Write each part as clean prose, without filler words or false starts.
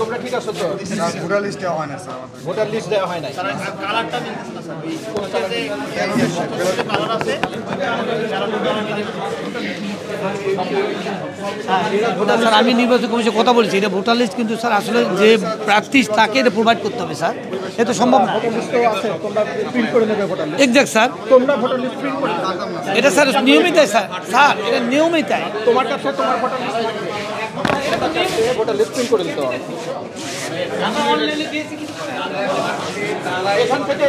তোমরা ঠিক আছো তো? ভোটার লিস্ট দেওয়া হয় না স্যার, ভোটার লিস্ট দেওয়া হয় নাই। কালারটা মিলতেছে না স্যার, ওই কালার আছে স্যার আমি নির্বাচন কমিশনের কথা বলছি, এটা ভোটার লিস্ট কিন্তু স্যার আসলে যে প্রার্থী তাকে এটা প্রোভাইড করতে হবে স্যার, এটা তো সম্ভব না। ভোটার লিস্ট তো আছে, তোমরা প্রিন্ট করে নেবে ভোটার লিস্ট। এক্সাক্ট স্যার, তোমরা ভোটার লিস্ট প্রিন্ট করে এটা স্যার নিয়মিত স্যার, স্যার এটা নিয়মিত। তোমার কাছে তোমার voter list voter list print করে দিতে হবে। এখান থেকে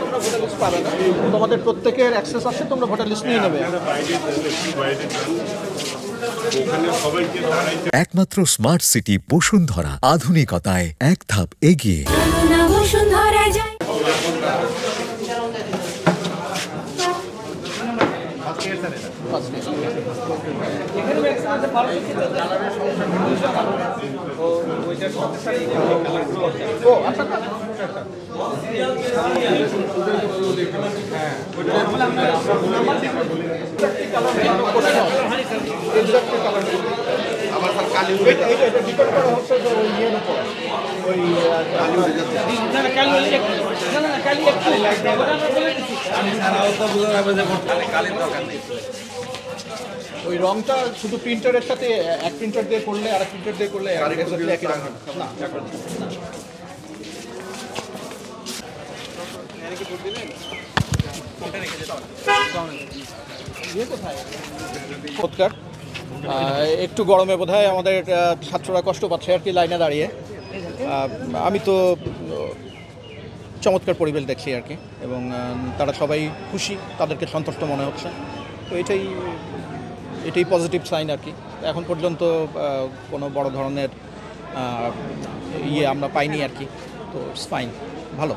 তোমরা ভোটার লিস্ট পাবে না, তোমাদের প্রত্যেকের অ্যাক্সেস আছে, তোমরা ভোটার লিস্ট নিয়ে নেবে। একমাত্র স্মার্ট সিটি বসুন্ধরা, আধুনিকতায় এক ধাপ এগিয়ে। ওই রংটা শুধু প্রিন্টারের সাথে এক প্রিন্টার দিয়ে করলে আর এক প্রিন্টার দিয়ে করলে একই রঙ না। একটু গরমে বোধহয় আমাদের ছাত্ররা কষ্ট পাচ্ছে আর কি লাইনে দাঁড়িয়ে। আমি তো চমৎকার পরিবেশ দেখছি আর কি, এবং তারা সবাই খুশি, তাদেরকে সন্তুষ্ট মনে হচ্ছে। তো এটাই পজিটিভ সাইন আর কি। এখন পর্যন্ত কোনো বড় ধরনের আমরা পাইনি আর কি, তো ইটস ফাইন, ভালো।